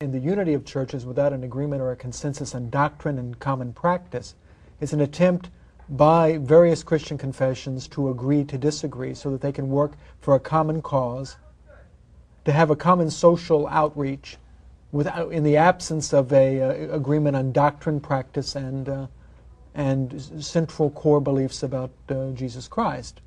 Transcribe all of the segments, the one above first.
in the unity of churches without an agreement or a consensus on doctrine and common practice. It's an attempt by various Christian confessions to agree to disagree so that they can work for a common cause, to have a common social outreach without, in the absence of a agreement on doctrine, practice, and central core beliefs about Jesus Christ.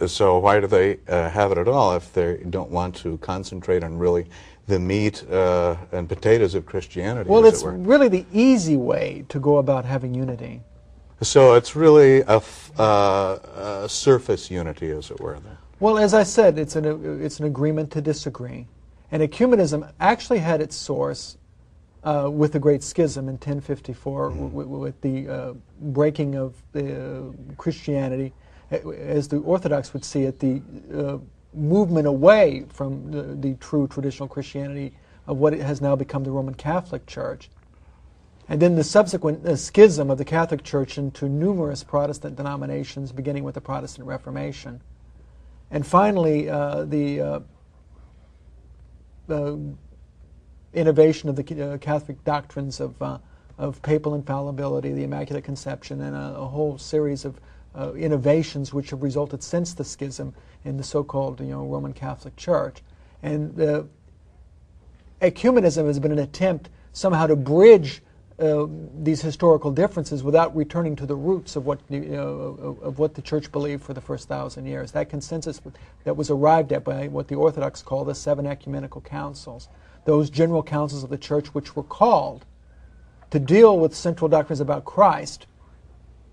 So why do they have it at all if they don't want to concentrate on really the meat and potatoes of Christianity? Well, it's really the easy way to go about having unity. So it's really a surface unity, as it were, then. Well, as I said, it's an agreement to disagree. And ecumenism actually had its source with the Great Schism in 1054, with the breaking of Christianity, as the Orthodox would see it, the movement away from the true traditional Christianity of what has now become the Roman Catholic Church. And then the subsequent schism of the Catholic Church into numerous Protestant denominations, beginning with the Protestant Reformation. And finally, the innovation of the Catholic doctrines of papal infallibility, the Immaculate Conception, and a whole series of innovations which have resulted since the schism in the so-called Roman Catholic Church. And ecumenism has been an attempt somehow to bridge these historical differences without returning to the roots of what the Church believed for the first 1,000 years. That consensus that was arrived at by what the Orthodox call the 7 ecumenical councils, those general councils of the Church which were called to deal with central doctrines about Christ,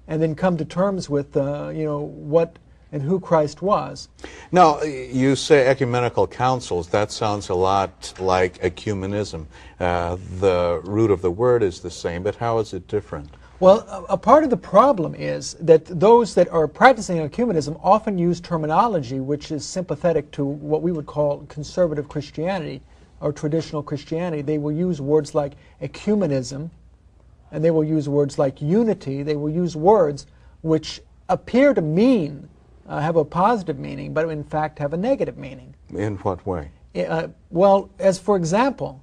and then come to terms with what and who Christ was. Now, you say ecumenical councils. That sounds a lot like ecumenism. The root of the word is the same, but how is it different? Well, a part of the problem is that those that are practicing ecumenism often use terminology which is sympathetic to what we would call conservative Christianity or traditional Christianity. They will use words like ecumenism, and they will use words like unity. They will use words which appear to mean have a positive meaning, but in fact have a negative meaning. In what way? Well, as for example,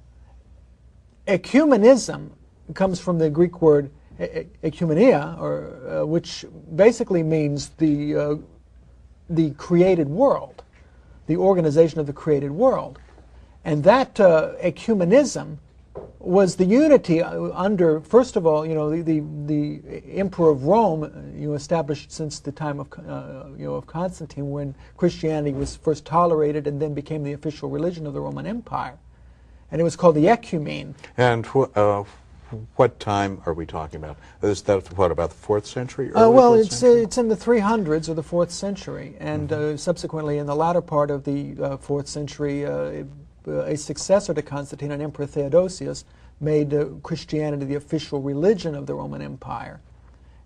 ecumenism comes from the Greek word ekumenia, or which basically means the created world, the organization of the created world, and that ecumenism was the unity under, first of all, the Emperor of Rome, established since the time of of Constantine, when Christianity was first tolerated and then became the official religion of the Roman Empire, and it was called the ecumene. And what time are we talking about? Is that what, about the 4th century? Well, it's in the 300s or the 4th century, and subsequently in the latter part of the 4th century. A successor to Constantine, an Emperor Theodosius, made Christianity the official religion of the Roman Empire.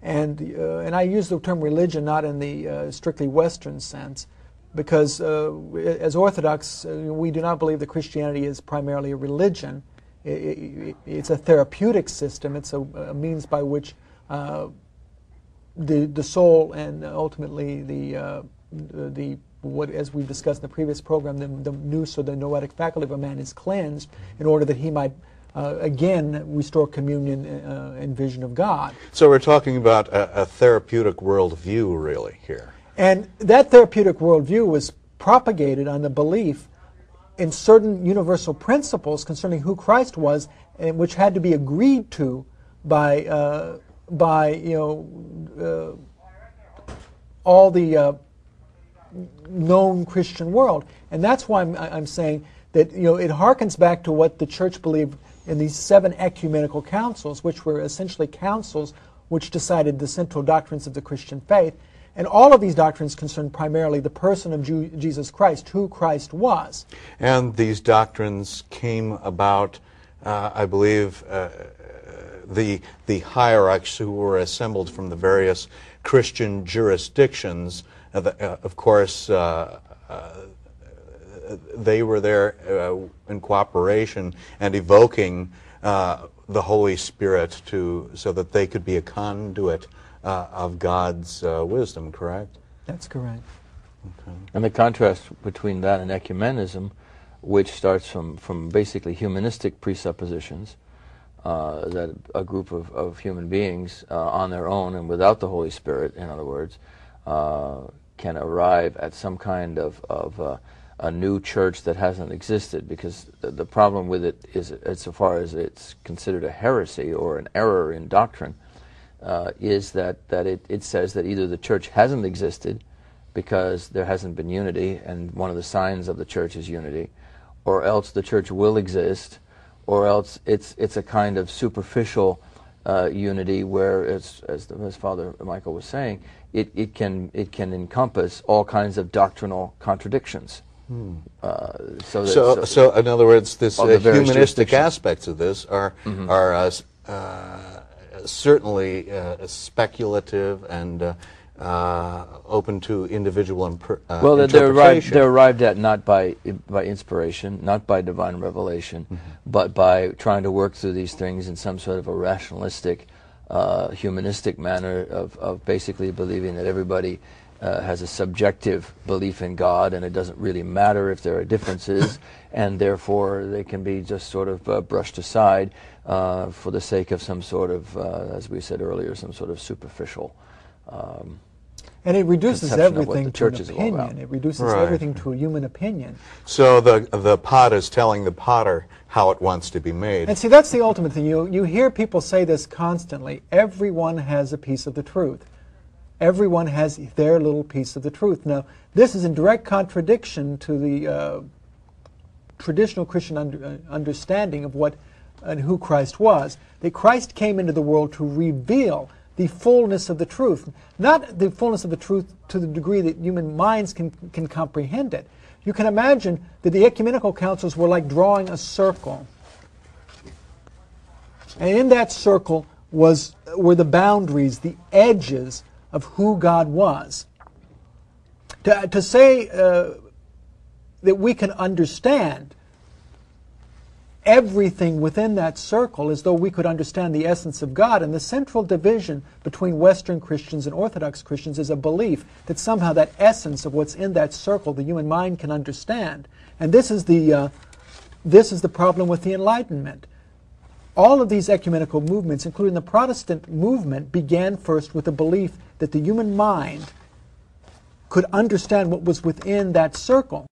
And I use the term religion not in the strictly Western sense, because as Orthodox, we do not believe that Christianity is primarily a religion. It's a therapeutic system. It's a means by which the soul and ultimately the what, as we discussed in the previous program, the nous or the noetic faculty of a man is cleansed in order that he might again restore communion and vision of God. So we're talking about a therapeutic worldview, really, here. And that therapeutic worldview was propagated on the belief in certain universal principles concerning who Christ was, and which had to be agreed to by all the known Christian world. And that's why I'm saying that it harkens back to what the Church believed in these 7 ecumenical councils, which were essentially councils which decided the central doctrines of the Christian faith. And all of these doctrines concern primarily the person of Jesus Christ, who Christ was. And these doctrines came about, I believe, the hierarchs who were assembled from the various Christian jurisdictions. Of course, they were there in cooperation and evoking the Holy Spirit so that they could be a conduit of God's wisdom, correct? That's correct. Okay. And the contrast between that and ecumenism which starts from basically humanistic presuppositions, that a group of human beings on their own and without the Holy Spirit, in other words, can arrive at some kind of a new church that hasn't existed, because the problem with it is, insofar as it's considered a heresy or an error in doctrine, is that it says that either the church hasn't existed because there hasn't been unity, and one of the signs of the church is unity, or else the church will exist, or else it's a kind of superficial unity where, as Father Michael was saying, it can encompass all kinds of doctrinal contradictions. So in other words, this humanistic aspects of this are certainly speculative and open to individual interpretation. They're arrived at not by inspiration, not by divine revelation, but by trying to work through these things in some sort of a rationalistic, humanistic manner of basically believing that everybody has a subjective belief in God, and it doesn't really matter if there are differences, and therefore they can be just sort of brushed aside for the sake of some sort of, as we said earlier, some sort of superficial. And it reduces everything to an opinion. It reduces everything to a human opinion. So the pot is telling the potter how it wants to be made. And see, that's the ultimate thing. You hear people say this constantly. Everyone has a piece of the truth. Everyone has their little piece of the truth. Now, this is in direct contradiction to the traditional Christian understanding of what and who Christ was. That Christ came into the world to reveal the fullness of the truth. Not the fullness of the truth to the degree that human minds can comprehend it. You can imagine that the ecumenical councils were like drawing a circle. And in that circle were the boundaries, the edges of who God was. To say that we can understand everything within that circle as though we could understand the essence of God, and the central division between Western Christians and Orthodox Christians is a belief that somehow that essence of what's in that circle the human mind can understand. And this is the problem with the Enlightenment. All of these ecumenical movements, including the Protestant movement, began first with the belief that the human mind could understand what was within that circle.